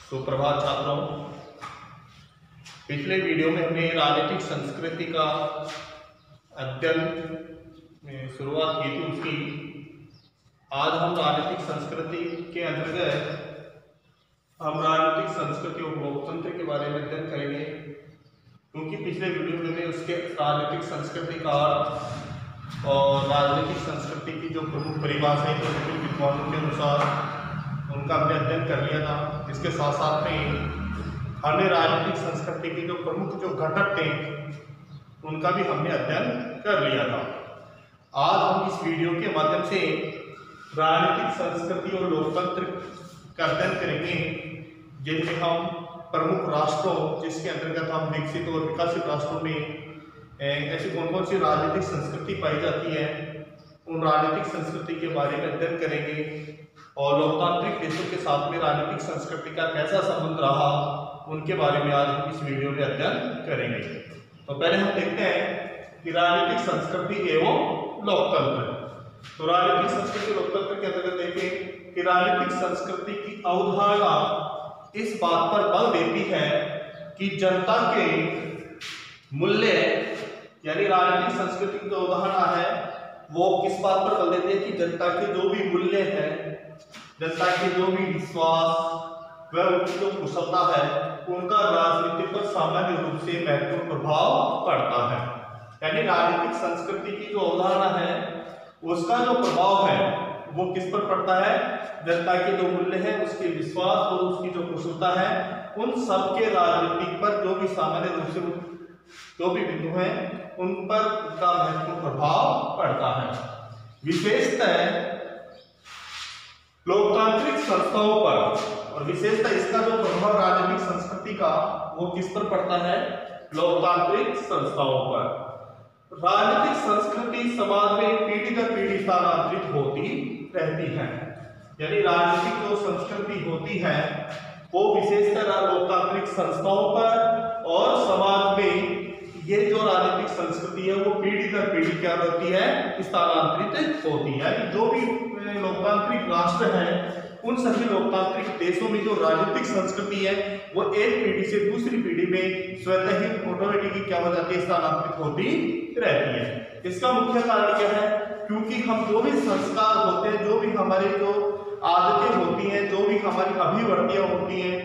सुप्रभात छात्रों। पिछले वीडियो में हमने राजनीतिक संस्कृति का अध्ययन में शुरुआत की थी उसकी। आज हम राजनीतिक संस्कृति के अंतर्गत हम राजनीतिक संस्कृति और लोकतंत्र के बारे में अध्ययन करेंगे, क्योंकि पिछले वीडियो में हमने उसके राजनीतिक संस्कृति का और राजनीतिक संस्कृति की जो प्रमुख परिभाषाएं तो विभिन्न विद्वानों के अनुसार उनका हमने अध्ययन कर लिया था। इसके साथ साथ में हमने राजनीतिक संस्कृति के जो प्रमुख जो घटक थे उनका भी हमने अध्ययन कर लिया था। आज हम इस वीडियो के माध्यम से राजनीतिक संस्कृति और लोकतंत्र का अध्ययन करेंगे, जिनमें हम प्रमुख राष्ट्रों जिसके अंतर्गत हम विकसित और विकसित राष्ट्रों में ऐसी कौन कौन सी राजनीतिक संस्कृति पाई जाती है, उन राजनीतिक संस्कृति के बारे में अध्ययन करेंगे। और लोकतांत्रिक देशों के साथ में राजनीतिक संस्कृति का कैसा संबंध रहा, उनके बारे में आज हम इस वीडियो में अध्ययन करेंगे। तो पहले हम देखते हैं कि राजनीतिक संस्कृति एवं लोकतंत्र। तो राजनीतिक संस्कृति लोकतंत्र के अंतर्गत देखें कि राजनीतिक संस्कृति की अवधारणा इस बात पर बल देती है कि जनता के मूल्य, यानी राजनीतिक संस्कृति की जो अवधारणा है वो किस बात पर बल देती है कि जनता के जो भी मूल्य है, जनता के जो भी विश्वास व उनकी जो कुशलता है, उनका राजनीति पर सामान्य रूप से महत्वपूर्ण प्रभाव पड़ता है। यानी राजनीतिक संस्कृति की जो अवधारणा है उसका जो प्रभाव है वो किस पर पड़ता है, जनता के जो मूल्य है, उसके विश्वास और उसकी जो कुशलता है, उन सब के राजनीति पर जो भी सामान्य रूप से जो भी बिंदु हैं उन पर उनका महत्वपूर्ण प्रभाव पड़ता है। विशेषतः लोकतांत्रिक संस्थाओं पर, और विशेषतः इसका जो प्रभाव राजनीतिक संस्कृति का वो किस पर पड़ता है, लोकतांत्रिक संस्थाओं पर। राजनीतिक संस्कृति समाज में पीढ़ी दर पीढ़ी स्थानांतरित होती रहती है। यानी राजनीतिक जो संस्कृति होती है वो विशेषतः लोकतांत्रिक संस्थाओं पर और समाज में ये जो राजनीतिक संस्कृति है वो पीढ़ी दर पीढ़ी क्या होती है, स्थानांतरित होती है। यानी जो भी लोकतांत्रिक राष्ट्र है उन सभी लोकतांत्रिक देशों में जो राजनीतिक संस्कृति है वो एक पीढ़ी से दूसरी पीढ़ी में स्वतः ही ऑटोमेटिकली क्या हो जाती है, स्थानांतरित होती रहती है। इसका मुख्य कारण क्या है, क्योंकि हम जो भी संस्कार होते हैं, जो भी हमारे जो आदतें होती हैं, जो भी हमारी अभिवर्तियां होती हैं,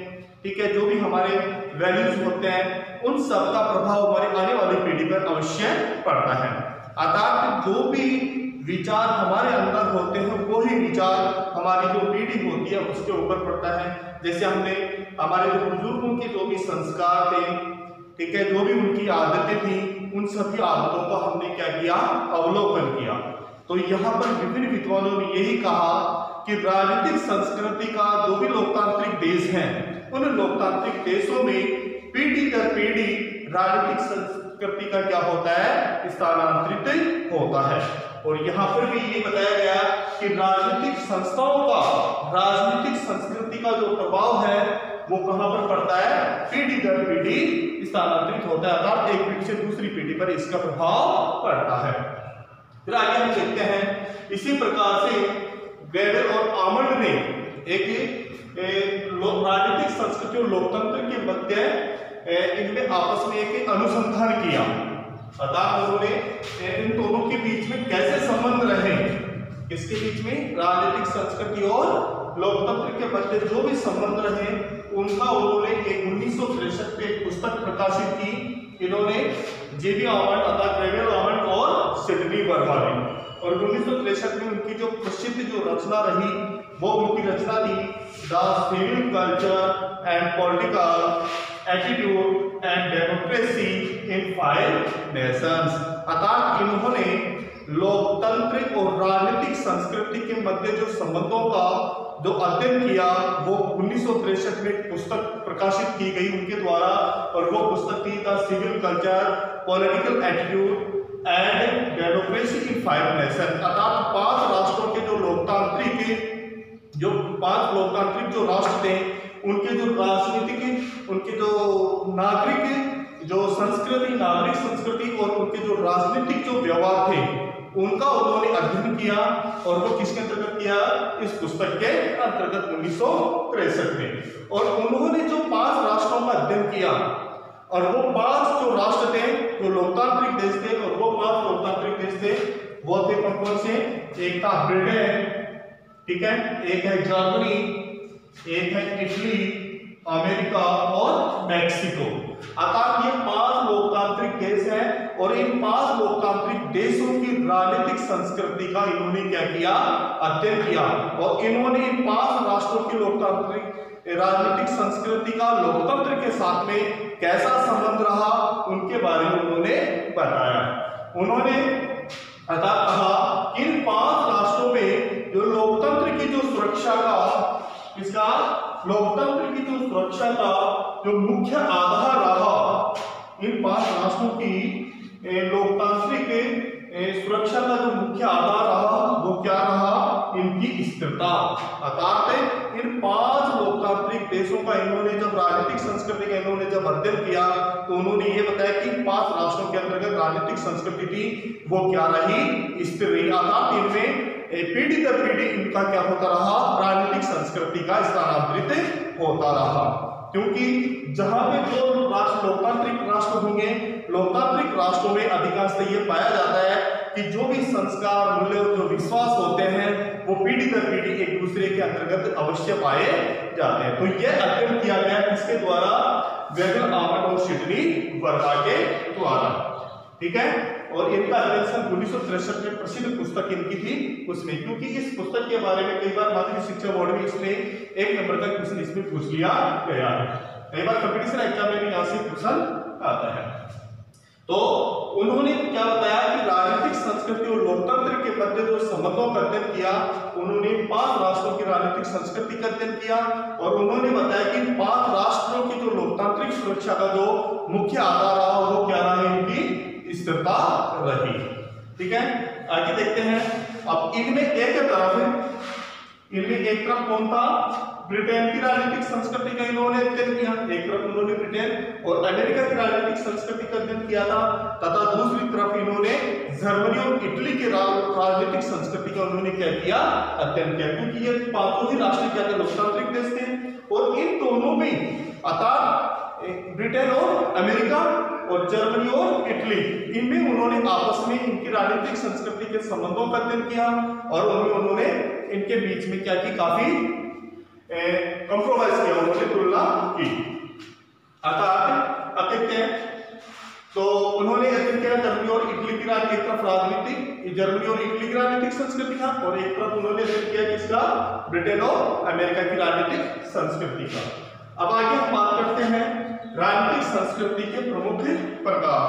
ठीक है, जो भी हमारे वैल्यूज होते हैं, उन सब का प्रभाव हमारी आने वाली पीढ़ी पर अवश्य पड़ता है। अर्थात जो भी विचार हमारे अंदर होते हैं वही विचार हमारी जो पीढ़ी होती है उसके ऊपर पड़ता है। जैसे हमने हमारे जो बुजुर्गों के जो भी संस्कार थे, ठीक है, जो भी उनकी आदतें थी, उन सभी आदतों का हमने क्या किया, अवलोकन किया। तो यहाँ पर विभिन्न विद्वानों ने यही कहा कि राजनीतिक संस्कृति का जो भी लोकतांत्रिक देश हैं उन लोकतांत्रिक देशों में पीढ़ी दर पीढ़ी राजनीतिक संस्कृति का क्या होता है, स्थानांतरित होता है। और यहाँ पर भी ये बताया गया कि राजनीतिक संस्थाओं का राजनीतिक संस्कृति का जो प्रभाव है वो कहाँ पर पड़ता है, पीढ़ी दर पीढ़ी स्थानांतरित होता है। अर्थात एक पीढ़ी से दूसरी पीढ़ी पर इसका प्रभाव पड़ता है। फिर आगे हम देखते हैं, इसी प्रकार से वेबर और आमंड ने एक राजनीतिक संस्कृति और लोकतंत्र के मध्य इनमें आपस में एक अनुसंधान किया। अर्थात उन्होंने इन दोनों के बीच में कैसे संबंध रहे, इसके बीच में राजनीतिक संस्कृति और लोकतंत्र के मध्य जो भी संबंध रहे उनका उन्होंने 1963 में एक पुस्तक प्रकाशित की। इन्होंने जेबी आमंड अर्थात वेबर आमंड और सिडनी वर्मा ने। और 1963 में उनकी जो प्रसिद्ध जो रचना रही वो उनकी रचना थी the civil culture and political attitude and democracy in 5 nations. अर्थात इन्होंने लोकतंत्र और राजनीतिक संस्कृति के मध्य जो संबंधों का जो अध्ययन किया वो 1963 में पुस्तक प्रकाशित की गई उनके द्वारा, और वो पुस्तक थी the civil culture political attitude and democracy in 5 nation. अर्थात 5 राष्ट्रों के जो राष्ट्र थे उनके जो राजनीतिक, उनके जो नागरिक जो संस्कृति, नागरिक संस्कृति और उनके जो राजनीतिक जो व्यवहार थे उनका उन्होंने अध्ययन किया। और वो किसके अंतर्गत किया? इस पुस्तक के अंतर्गत 1963 में। और उन्होंने जो 5 राष्ट्रों का अध्ययन किया और वो 5 जो राष्ट्र थे जो लोकतांत्रिक देश थे, और वो 5 लोकतांत्रिक देश थे वो थे कौन कौन से? एक था ब्रिटेन, ठीक है, एक है जर्मनी, एक है इटली, अमेरिका और मैक्सिको। अर्थात ये 5 लोकतांत्रिक देश हैं और इन 5 लोकतांत्रिक देशों की राजनीतिक संस्कृति का इन्होंने क्या किया? अध्ययन किया। और इन्होंने इन 5 राष्ट्रों की लोकतांत्रिक राजनीतिक संस्कृति का लोकतंत्र के साथ में कैसा संबंध रहा उनके बारे में उन्होंने बताया। उन्होंने अर्थात कहा इन 5 राष्ट्रों में जो लोकतंत्र की जो सुरक्षा का, इसका लोकतंत्र की जो सुरक्षा का जो मुख्य आधार रहा, इन 5 राष्ट्रों की लोकतांत्रिक सुरक्षा का जो मुख्य आधार रहा वो क्या रहा? इनकी स्थिरता। अर्थात इन 5 लोकतांत्रिक देशों का इन्होंने जब राजनीतिक संस्कृति का इन्होंने जब अध्ययन किया तो उन्होंने ये बताया कि 5 राष्ट्रों के अंतर्गत राजनीतिक संस्कृति थी वो क्या रही? स्थिर रही। अर्थात इनमें पीढ़ी दर पीढ़ी इनका क्या होता रहा? राजनीतिक संस्कृति का स्थानांतरित होता रहा। क्योंकि जहां पे जो राष्ट्र लोकतांत्रिक राष्ट्र होंगे, लोकतांत्रिक राष्ट्रों में अधिकांशतः ये पाया जाता है कि जो भी संस्कार, मूल्य और जो विश्वास होते हैं वो पीढ़ी दर पीढ़ी एक दूसरे के अंतर्गत अवश्य पाए जाते हैं। तो यह अध्ययन किया गया किसके द्वारा? वेगल, आमंड और सिडनी वर्मा के द्वारा, ठीक है। और इनका अध्ययन सन 1963 में प्रसिद्ध पुस्तक इनकी थी उसमें, क्योंकि इस पुस्तक के बारे में कई बार माध्यमिक शिक्षा बोर्ड में इसमें 1 नंबर का क्वेश्चन इसमें पूछ लिया गया है। कई बार कंपटीशन एग्जाम में भी यहाँ से क्वेश्चन आता है। तो उन्होंने क्या बताया कि राजनीतिक संस्कृति और लोकतंत्र के मध्य जो संबंधों का अध्ययन किया, उन्होंने 5 राष्ट्रों की राजनीतिक संस्कृति का अध्ययन किया और उन्होंने बताया कि 5 राष्ट्रों की जो लोकतांत्रिक सुरक्षा का जो मुख्य आधार रहा वो क्या रहा? इनकी स्थिरता रही, ठीक है। आगे देखते हैं। अब इनमें एक तरफ है, इनमें एक तरफ कौन था? ब्रिटेन की राजनीतिक संस्कृति का इन्होंने अध्ययन किया। एक तरफ उन्होंने ब्रिटेन और अमेरिका की राजनीतिक संस्कृति का अध्ययन किया था, तथा दूसरी तरफ इन्होंने जर्मनी और इटली की राजनीतिक संस्कृति का उन्होंने क्या किया? अध्ययन किया। क्योंकि ये 5 ही राष्ट्र क्या थे? लोकतांत्रिक देश थे। और इन दोनों में अर्थात ब्रिटेन और अमेरिका और जर्मनी और इटली, इनमें उन्होंने आपस में इनकी राजनीतिक संस्कृति के संबंधों का अध्ययन किया और उनमें उन्होंने इनके बीच में क्या की? काफी कंप्रोमाइज किया, उन्होंने तुलना की। अर्थात अब देखते हैं। तो उन्होंने अध्ययन किया जर्मनी और इटली की एक तरफ राजनीतिक, जर्मनी और इटली की राजनीतिक संस्कृति का, और एक तरफ उन्होंने अध्ययन किया किसका? ब्रिटेन और अमेरिका की राजनीतिक संस्कृति का। अब आगे हम बात करते हैं राजनीतिक संस्कृति के प्रमुख प्रकार,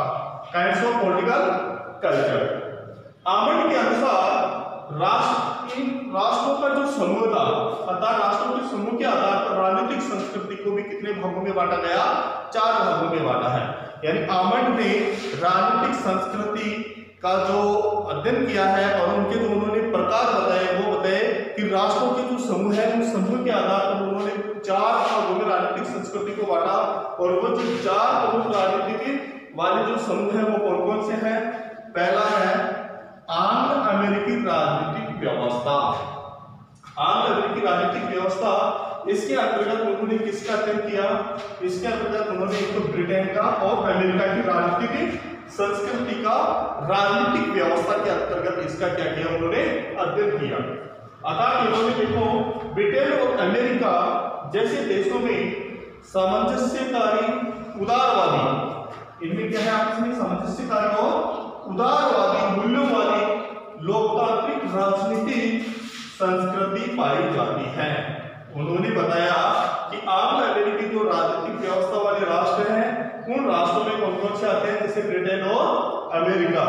kinds of political culture. Almond के अनुसार इन राष्ट्रों का जो समूह था, अर्थात राष्ट्रों के समूह के आधार पर राजनीतिक संस्कृति को भी कितने भागों में बांटा गया? 4 भागों में बांटा है। यानी आमंड ने राजनीतिक संस्कृति का जो अध्ययन किया है और उनके जो उन्होंने प्रकार बताए वो बताए कि राष्ट्रों के जो समूह है उस समूह के आधार पर उन्होंने 4 भागों में राजनीतिक संस्कृति को बांटा। और वो जो 4 प्रमुख राजनीतिक वाले जो समूह है वो कौन कौन से हैं? पहला है आंग्ल अमेरिकी राजनीतिक व्यवस्था। आंग्ल अमेरिकी राजनीतिक व्यवस्था, इसके अंतर्गत उन्होंने किसका अध्ययन किया? इसके अंतर्गत उन्होंने एक तो ब्रिटेन का और अमेरिका की राजनीतिक संस्कृति का राजनीतिक व्यवस्था के अंतर्गत इसका क्या किया? उन्होंने अध्ययन किया। अर्थात इन्होंने देखो ब्रिटेन और अमेरिका जैसे देशों में सामंजस्यकारी, उदारवादी, इनमें क्या है आपस में? सामंजस्यकारी और उदारवादी, मूल्यों वाली लोकतांत्रिक राजनीतिक संस्कृति पाई जाती है। उन्होंने बताया कि आंग्ल अमेरिकी जो राजनीतिक व्यवस्था वाले राष्ट्र हैं उन राष्ट्रों में कौन कौन से आते हैं? जैसे ब्रिटेन और अमेरिका।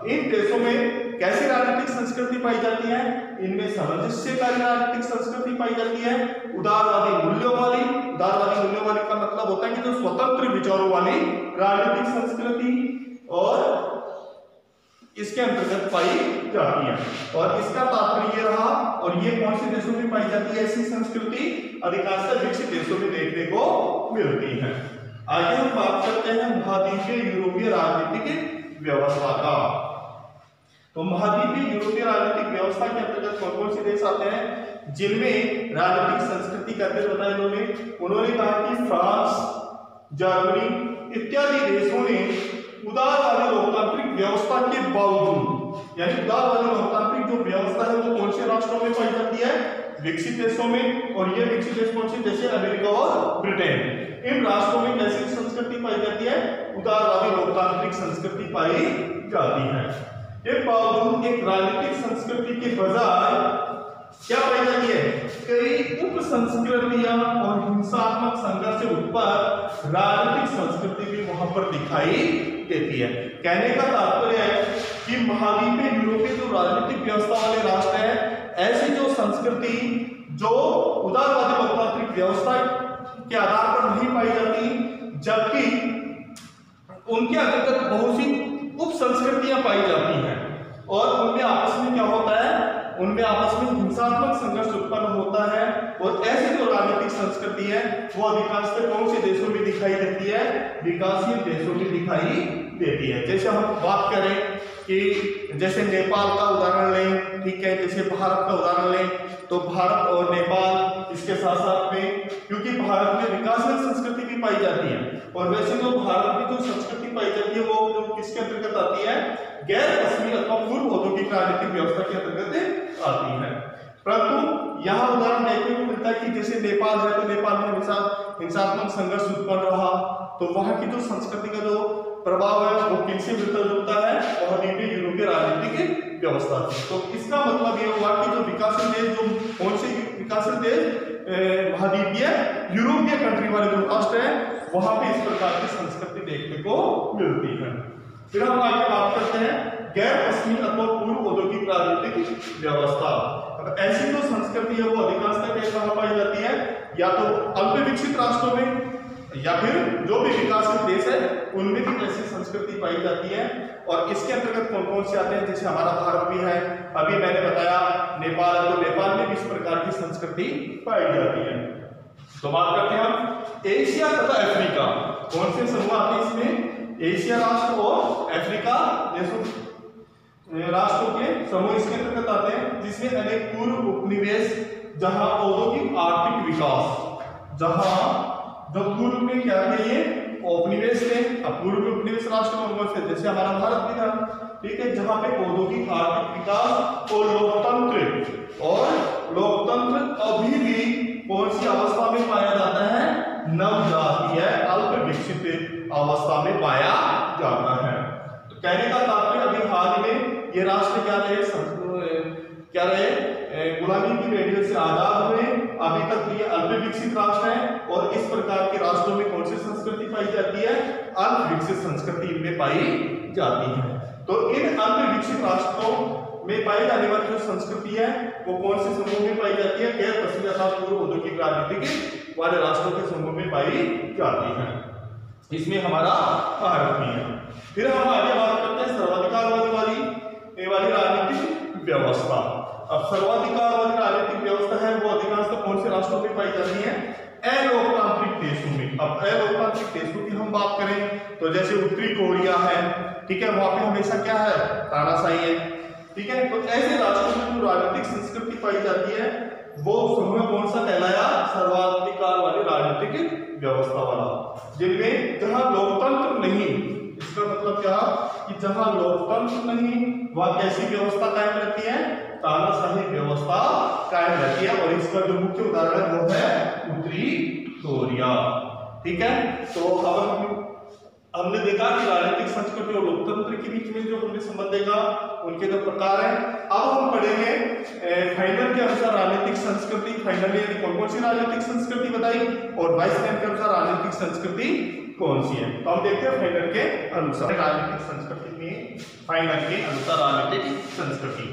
इन देशों में कैसी राजनीतिक संस्कृति पाई जाती है? इनमें सामंजस्यकारी राजनीतिक संस्कृति पाई जाती है, उदारवादी मूल्यों वाली। उदारवादी मूल्यों वाली का मतलब होता है कि जो स्वतंत्र विचारों वाली राजनीतिक संस्कृति और इसके अंतर्गत पाई जाती है। और इसका तात्पर्य ये रहा, और ये कौन से देशों में पाई जाती है? ऐसी संस्कृति अधिकांशतः विकसित देशों में देखने को मिलती है। आगे हम बात करते हैं महाद्वीपीय यूरोपीय राजनीतिक व्यवस्था का। तो महाद्वीपीय यूरोपीय राजनीतिक व्यवस्था के अंतर्गत कौन कौन से देश आते हैं जिनमें राजनीतिक संस्कृति का अध्ययन बताया उन्होंने कहा कि फ्रांस, जर्मनी इत्यादि देशों ने उदारवादी लोकतांत्रिक व्यवस्था के बावजूद, यानी उदारवादी लोकतांत्रिक जो व्यवस्था है वो कौन से राष्ट्रों में पाई जाती है, विकसित देशों में। और ये विकसित देश कौन से, जैसे अमेरिका और ब्रिटेन, इन राष्ट्रों में कैसी संस्कृति पाई जाती है, उदारवादी लोकतांत्रिक संस्कृति पाई जाती है। के बावजूद एक राजनीतिक संस्कृति के बजाय क्या पाई जाती है, कई उप संस्कृतियां और हिंसात्मक संघर्ष से उत्पन्न राजनीतिक संस्कृति भी वहां पर दिखाई देती है। कहने का तात्पर्य है कि महाद्वीपीय यूरोपीय जो राजनीतिक व्यवस्था वाले राष्ट्र हैं, ऐसी जो संस्कृति जो उदारवादी लोकतांत्रिक व्यवस्था के आधार पर नहीं पाई जाती, जबकि उनके अंतर्गत बहुत सी उप संस्कृतियां पाई जाती हैं और उनमें आपस में क्या होता है, उनमें आपस में हिंसात्मक संघर्ष उत्पन्न होता है। और ऐसी जो राजनीतिक संस्कृति है वो अधिकांशतः कौन से देशों में दिखाई देती है, विकासशील देशों में दिखाई देती है। जैसे हम बात करें कि जैसे नेपाल का उदाहरण लें, ठीक है, जैसे भारत का उदाहरण लें, तो भारत और नेपाल इसके साथ साथ में, क्योंकि भारत में विकासशील संस्कृति भी पाई जाती है और वैसे जो भारत में जो संस्कृति पाई जाती है वो किसके अंतर्गत आती है, गैर पश्चिमी अथवा पूर्व औद्योगिक राजनीतिक व्यवस्था के अंतर्गत आती है। परंतु यहाँ उदाहरण देखने को मिलता है कि जैसे नेपाल है तो नेपाल में हिंसात्मक संघर्ष उत्पन्न रहा, तो वहां की जो संस्कृति का जो प्रभाव है वो किनसे मिलता जुलता है, महाद्वीपीय यूरोपीय राजनीतिक व्यवस्था से। तो इसका मतलब ये हुआ कि जो विकासशील देश, जो कौन से विकासशील देश, महाद्वीपीय यूरोपीय कंट्री वाले जो राष्ट्र है, वहां पे इस प्रकार की संस्कृति देखने को मिलती है। फिर हम आगे बात करते हैं गैर पश्चिमी अथवा पूर्व औद्योगिक राजनीतिक व्यवस्था। ऐसी जो संस्कृति है वो अधिकांशतः कहाँ पाई जाती है, या तो अल्प विकसित राष्ट्रों में या फिर जो भी विकासशील देश है उनमें भी ऐसी संस्कृति पाई जाती है। और इसके अंतर्गत कौन कौन से आते हैं, जैसे हमारा भारत भी है, अभी मैंने बताया नेपाल, तो नेपाल में भी इस प्रकार की संस्कृति पाई जाती है। तो बात करते हैं हम एशिया तथा अफ्रीका, कौन से समूह आते हैं इसमें, एशिया राष्ट्र और अफ्रीका देशों राष्ट्रों के समूह इसके अंतर्गत आते हैं, जिसमें अनेक पूर्व उपनिवेश, जहां औद्योगिक आर्थिक विकास, जहां जो पूर्व में क्या है ये उपनिवेश थे, अब पूर्व में उपनिवेश राष्ट्र कौन से, जैसे हमारा भारत भी था, ठीक है, जहां पे औद्योगिक आर्थिक विकास और लोकतंत्र अभी भी कौन सी अवस्था में पाया जाता है, नवजातीय अल्प विकसित अवस्था में पाया जाता है। तो कहने का तात्पर्य अभी हाल में ये राष्ट्र क्या रहे, गुलामी की बेड़ियों से आजाद हुए, अभी तक ये अल्प विकसित राष्ट्र है। और इस प्रकार के राष्ट्रों में कौन सी संस्कृति पाई जाती है, अल्प विकसित संस्कृति इनमें पाई जाती है। तो इन अल्प विकसित राष्ट्रों में पाई जाने वाली जो संस्कृति है वो कौन से समूह में पाई जाती है, गैर पश्चिमी अथवा पूर्व औद्योगिक राजनीतिक वाले राष्ट्रों के समूह में पाई जाती है। इसमें हमारा भारत भी है। फिर हम आगे बात करते हैं सर्वाधिकारवादी वाली राजनीतिक व्यवस्था। अब सर्वाधिकारवादी राजनीतिक व्यवस्था है वो अधिकांशतः कौन से राष्ट्रों में पाई जाती है, अलोकतांत्रिक देशों में। अब अलोकतांत्रिक देशों की हम बात करें तो जैसे उत्तरी कोरिया है, ठीक है, वहां पे हमेशा क्या है, तानाशाही है, ठीक है। तो ऐसे राष्ट्रों में जो राजनीतिक संस्कृति पाई जाती है वो समूह कौन सा कहलाया, सर्वाधिकार वाली राजनीतिक व्यवस्था वाला, जिनमें जहां लोकतंत्र नहीं, इसका मतलब क्या कि जहां लोकतंत्र नहीं वहां कैसी व्यवस्था कायम रहती है, तानाशाही व्यवस्था कायम रहती है। और इसका जो मुख्य उदाहरण है वो है उत्तरी कोरिया, ठीक है। तो अब हमने देखा कि राजनीतिक संस्कृति और लोकतंत्र के बीच में जो हमने संबंध देखा, उनके जो प्रकार हैं। अब हम पढ़ेंगे फाइनल के अनुसार राजनीतिक संस्कृति, फाइनल यानी कौन कौन सी राजनीतिक संस्कृति बताई, और वाइसमैन के अनुसार राजनीतिक संस्कृति कौन सी है। तो हम देखते हैं फाइनल के अनुसार राजनीतिक संस्कृति में, फाइनल के अनुसार राजनीतिक संस्कृति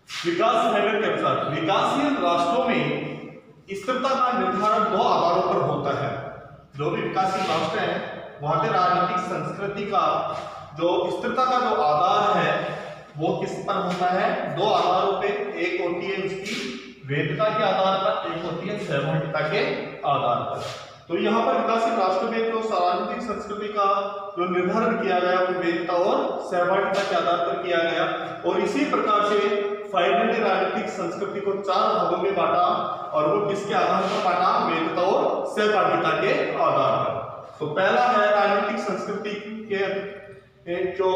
विकास। फाइनल के अनुसार विकासशील राष्ट्रों में स्थिरता का निर्धारण दो आधारों पर होता है। जो भी विकासशील राष्ट्र है वहां पे राजनीतिक संस्कृति का जो स्थिरता का जो आधार है वो किस पर होता है, दो आधारों पे। एक होती है उसकी वैधता के आधार पर, एक होती है सहभागिता के आधार पर। तो यहाँ पर विकासशील राष्ट्र में जो राजनीतिक संस्कृति का जो निर्धारण किया गया वो वैधता और सहभागिता के आधार पर किया गया, और इसी प्रकार से फाइनल ने राजनीतिक संस्कृति को 4 भागों में बांटा, और वो किसके आधार पर बांटा? वैधता और सहभागिता के आधार पर। तो पहला है राजनीतिक संस्कृति के जो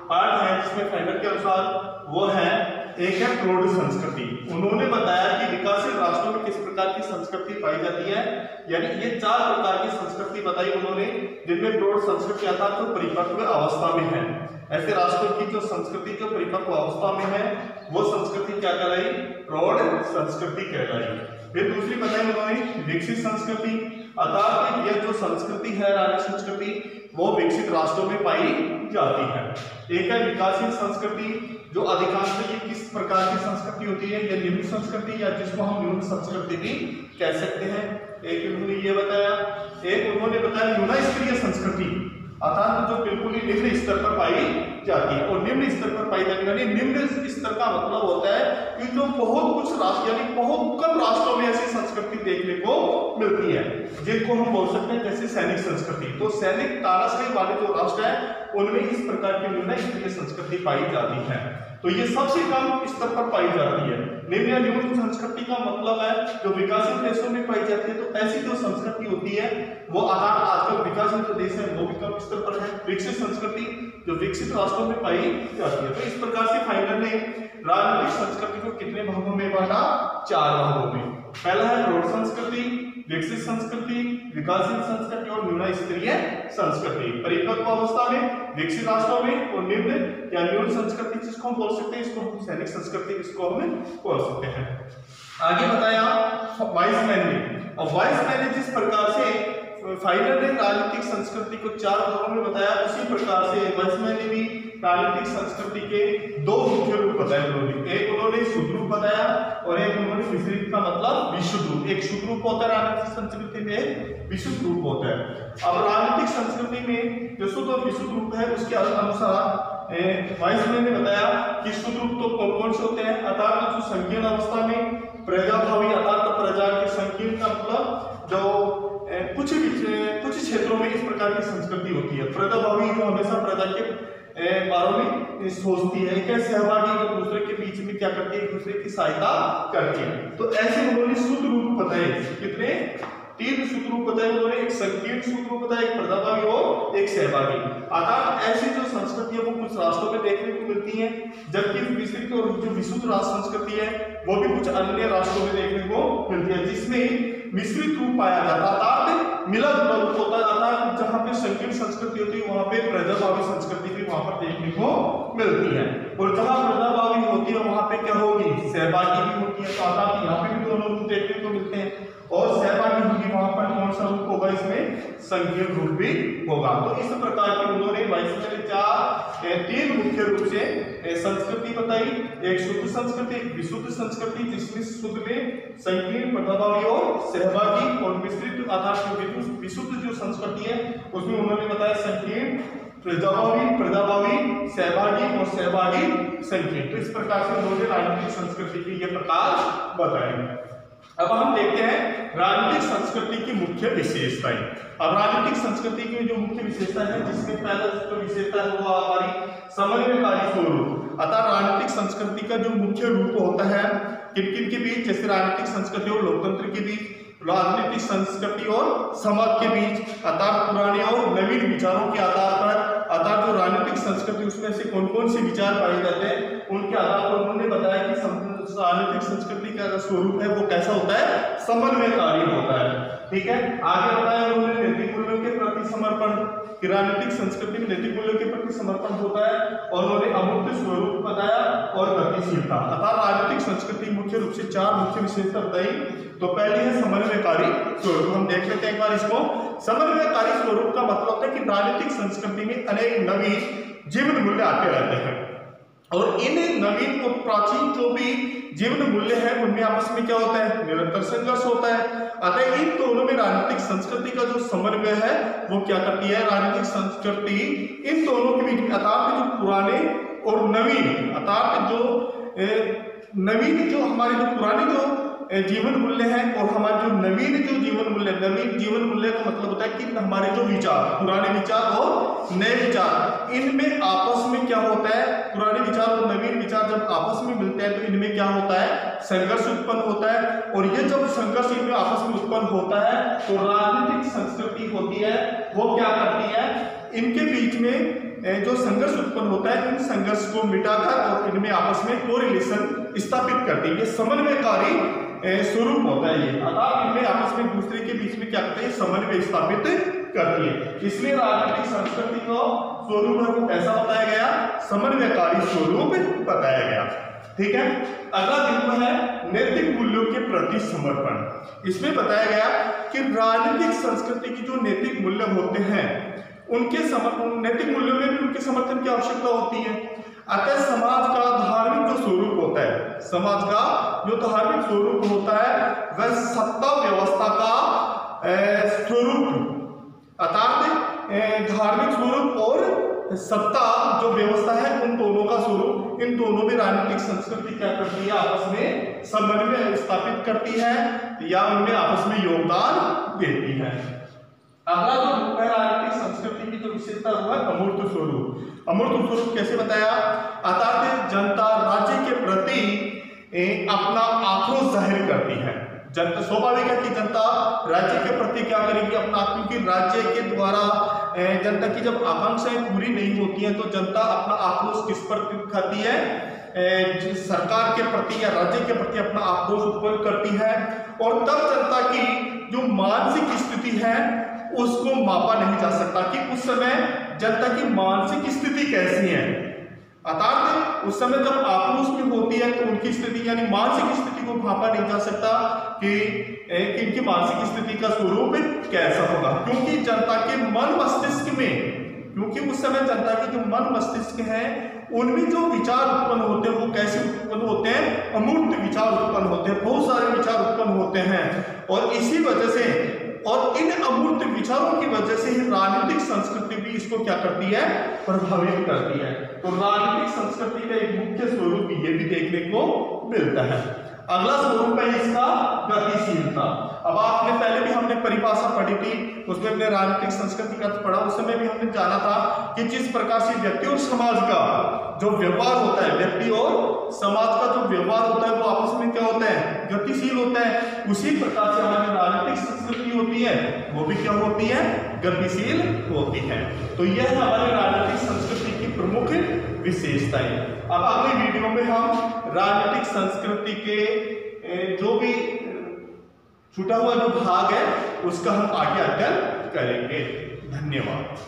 पार्ट है जिसमें फाइनल के अनुसार वो है, एक है प्रौढ़ संस्कृति। उन्होंने बताया कि विकासशील राष्ट्रों में किस प्रकार की संस्कृति पाई जाती है, यानी ये 4 प्रकार की संस्कृति बताई उन्होंने, जिनमें प्रौढ़ संस्कृति अर्थात जो परिपक्व अवस्था में है। ऐसे राष्ट्रों की जो संस्कृति जो परिपक्व अवस्था में है वो संस्कृति क्या कहलाई? प्रौढ़ संस्कृति कहलाई। फिर दूसरी बताई उन्होंने विकसित संस्कृति, अर्थात यह जो संस्कृति है राजनीतिक संस्कृति वो विकसित राष्ट्रों में पाई जाती है। एक है विकासशील संस्कृति, जो अधिकांश ये किस प्रकार की संस्कृति होती है? यह निम्न संस्कृति या जिसको हम न्यून संस्कृति भी कह सकते हैं। एक उन्होंने ये बताया, एक उन्होंने बताया न्यून स्तरीय संस्कृति, अर्थात जो बिल्कुल ही निम्न स्तर पर पाई जाती है। और निम्न स्तर पर पाई जाने वाली निम्न स्तर का मतलब होता है कि जो बहुत कुछ राष्ट्र यानी बहुत कम राष्ट्रों में ऐसी संस्कृति देखने को मिलती है, जिनको हम बोल सकते हैं जैसे सैनिक संस्कृति। तो सैनिक तानाशाही वाले जो राष्ट्र है उनमें इस प्रकार की निम्न स्तरीय संस्कृति पाई जाती है। तो ये सबसे कम स्तर पर पाई जाती है। निम्न या न्यून संस्कृति का मतलब है जो विकासशील देशों में पाई जाती है। तो ऐसी जो संस्कृति होती है वो आजकल विकासशील जो देश है वो भी कम स्तर पर है। विकसित संस्कृति जो विकसित राष्ट्रों में पाई जाती है। तो इस प्रकार से फाइनल ने राजनीतिक संस्कृति को कितने भागों में बांटा? 4 भागों में। पहला है प्रौढ़ संस्कृति, विकसित संस्कृति, विकासशील संस्कृति और न्यून स्तरीय संस्कृति। परिपक्व अवस्था में, विकसित राष्ट्रों में, और निम्न या न्यून संस्कृति जिसको हम बोल सकते हैं, इसको हम सैनिक संस्कृति इसको हम बोल सकते हैं। आगे बताया वाइसमैन ने, और वाइसमैन ने जिस प्रकार से फाइनल ने राजनीतिक संस्कृति को 4 भागों में बताया, उसी प्रकार से वाइसमैन ने भी राजनीतिक संस्कृति के 2 मुख्य रूप बताए उन्होंने। एक उन्होंने शुद्ध रूप बताया और एक उन्होंने मिश्रित का मतलब विशुद्ध रूप। एक शुद्ध रूप होता है राजनीतिक संस्कृति में, विशुद्ध रूप होता है। अब राजनीतिक संस्कृति में जो शुद्ध और विशुद्ध रूप है उसके अनुसार वाइसमैन ने बताया कि शुद्ध रूप तो कौन कौन से होते हैं, अर्थात जो संकीर्ण अवस्था में प्रजाभावी, अर्थात प्रजा के संकीर्ण का मतलब जो कुछ क्षेत्रों में इस प्रकार की संस्कृति होती है। प्रजाभावी जो हमेशा प्रजा के बारे में सोचती है। एक सहभागी जो दूसरे के बीच में क्या करती है, एक दूसरे की सहायता करती है। तो ऐसे उन्होंने शुद्ध रूप बताए। कितने? 3 शुद्ध रूप बताए उन्होंने। एक संकीर्ण शुद्ध रूप बताया, एक प्रजाभावी और एक सहभागी। अर्थात ऐसी जो संस्कृति है वो कुछ राष्ट्रों में देखने को मिलती है, जबकि विकसित और जो विशुद्ध राष्ट्र संस्कृति है वो भी कुछ अन्य राष्ट्रों में देखने को मिलती है, जिसमें मिश्रित रूप पाया जाता है। अर्थात मिला जुला रूप होता है। अर्थात जहाँ पे संकीर्ण संस्कृति होती है वहां पे प्रजाभावी संस्कृति भी वहां पर देखने को मिलती है, और जहाँ प्रजाभावी होती है वहां पे क्या होगी? सहभागी भी होती है। तो अर्थात यहाँ पे भी दोनों रूप देखने को मिलते हैं, और सहभागी होगी वहां पर कौन सा रूप होगा? इसमें संकीर्ण रूप भी होगा। तो इस प्रकार के उन्होंने वाइसमैन ने 3 मुख्य रूप से संस्कृति बताई। एक शुद्ध संस्कृति, एक विशुद्ध संस्कृति जिसमें शुद्ध में संकीर्ण, प्रजाभावी और सहभागी, और मिश्रित अर्थात विशुद्ध जो संस्कृति है उसमें उन्होंने बताया संकीर्ण, प्रजाभावी, सहभागी और सहभागी संकीर्ण। तो इस प्रकार से उन्होंने राजनीतिक संस्कृति के ये प्रकार बताए। अब हम देखते हैं राजनीतिक संस्कृति की मुख्य विशेषताएं। अब राजनीतिक संस्कृति की जो मुख्य विशेषता है, जिसमें पहला जो विशेषता है वो हमारी समन्वयकारी स्वरूप। अतः राजनीतिक संस्कृति का जो मुख्य रूप होता है किन किन के बीच, जैसे राजनीतिक संस्कृति और लोकतंत्र के बीच, राजनीतिक संस्कृति और समाज के बीच, अर्थात पुराने और नवीन विचारों के आधार पर, अर्थात जो राजनीतिक संस्कृति उसमें से कौन कौन से विचार पाए जाते हैं उनके आधार पर उन्होंने बताया कि राजनीतिक संस्कृति का जो स्वरूप है वो कैसा होता है? समन्वयकारी होता है। ठीक है। आगे बताया उन्होंने नैतिक मूल्यों के प्रति समर्पण, कि राजनीतिक संस्कृति में नैतिक मूल्यों के प्रति समर्पण होता है, और उन्होंने अमूर्त स्वरूप बताया और गतिशीलता। अर्थात राजनीतिक संस्कृति मुख्य रूप से 4 मुख्य विशेषता बताई। तो पहली है समन्वयकारी स्वरूप। हम देख लेते हैं एक बार इसको। समन्वयकारी स्वरूप का मतलब होता है कि राजनीतिक संस्कृति में अनेक नवीन जीवन मूल्य आते रहते हैं, और इन नवीन और प्राचीन जो भी जीवन मूल्य है उनमें आपस में क्या होता है? निरंतर संघर्ष होता है। अतः इन दोनों में राजनीतिक संस्कृति का जो समन्वय है वो क्या करती है? राजनीतिक संस्कृति इन दोनों के बीच, अर्थात जो पुराने और नवीन, अर्थात जो नवीन जो हमारे जो पुराने जो जीवन मूल्य हैं और हमारे जो नवीन जीवन मूल्य का मतलब होता है कि हमारे जो विचार, पुराने विचार और नए विचार, इनमें आपस में क्या होता है, पुराने विचार और नवीन विचार जब आपस में मिलते हैं तो इनमें क्या होता है, संघर्ष उत्पन्न होता है। और ये जब संघर्ष इनमें आपस में उत्पन्न होता है तो राजनीतिक संस्कृति होती है वो क्या करती है, इनके बीच में जो संघर्ष उत्पन्न होता है इन संघर्ष को मिटाकर और इनमें आपस में कोरिलेशन स्थापित करती है। ये समन्वयकारी स्वरूप होता है ये, अर्थात इनमें आपस में दूसरे के बीच में क्या करते हैं, समन्वय स्थापित करती है। इसलिए राजनीतिक संस्कृति को स्वरूप है वो कैसा बताया गया, समन्वयकारी स्वरूप बताया गया। ठीक है, अगला बिंदु है नैतिक मूल्यों के प्रति समर्पण। इसमें बताया गया कि राजनीतिक संस्कृति की जो नैतिक मूल्य होते हैं उनके नैतिक मूल्यों में भी उनके समर्थन की आवश्यकता होती है। अतः समाज का धार्मिक जो स्वरूप होता है, समाज का जो धार्मिक स्वरूप होता है वह सत्ता व्यवस्था का स्वरूप, अर्थात धार्मिक स्वरूप और सत्ता जो व्यवस्था है उन दोनों का स्वरूप, इन दोनों में राजनीतिक संस्कृति क्या करती है, आपस में समन्वय स्थापित करती है या उनमें आपस में योगदान देती है। अगला जो रूप है राजनीतिक संस्कृति की जो विशेषता हुआ अमूर्त स्वरूप। अमूर्त स्वरूप कैसे बताया, अर्थात जनता राज्य के प्रति अपना आक्रोश जाहिर करती है। जनता, स्वाभाविक है कि जनता राज्य के प्रति क्या करेगी, अपना, क्योंकि राज्य के द्वारा जनता की जब आकांक्षाएं पूरी नहीं होती हैं तो जनता अपना आक्रोश किस पर दिखाती है, सरकार के प्रति या राज्य के प्रति अपना आक्रोश उत्पन्न करती है। और तब जनता की जो मानसिक स्थिति है उसको मापा नहीं जा सकता कि उस समय जनता की मानसिक स्थिति कैसी है। अर्थात उस समय जब आक्रोश में होती है तो उनकी स्थिति यानी मानसिक स्थिति को मापा नहीं जा सकता कि इनकी मानसिक स्थिति का स्वरूप कैसा होगा, क्योंकि जनता के मन मस्तिष्क में, क्योंकि उस समय जनता के जो मन मस्तिष्क है उनमें जो विचार उत्पन्न होते हैं वो कैसे उत्पन्न होते हैं, अमूर्त विचार उत्पन्न होते हैं, बहुत सारे विचार उत्पन्न होते हैं। और इसी वजह से और इन अमूर्त विचारों की वजह से ही राजनीतिक संस्कृति भी इसको क्या करती है, प्रभावित करती है। तो राजनीतिक संस्कृति का एक मुख्य स्वरूप ये भी देखने को मिलता है। अगला स्वरूप है इसका गतिशीलता। अब आपने पहले भी हमने परिभाषा पढ़ी थी, उसमें हमने राजनीतिक संस्कृति का पढ़ा, उस समय भी हमने जाना था कि जिस प्रकार से व्यक्ति और समाज का जो व्यवहार होता है, व्यक्ति और समाज का जो व्यवहार होता है वो आपस में क्या होता है, गतिशील होता है। उसी प्रकार से हमारी राजनीतिक संस्कृति होती है वो भी क्या होती है, गतिशील होती है। तो यह हमारी राजनीतिक संस्कृति की प्रमुख विशेषताएं। अब अगली वीडियो में हम राजनीतिक संस्कृति के जो भी छूटा हुआ जो भाग है उसका हम आगे अध्ययन करेंगे। धन्यवाद।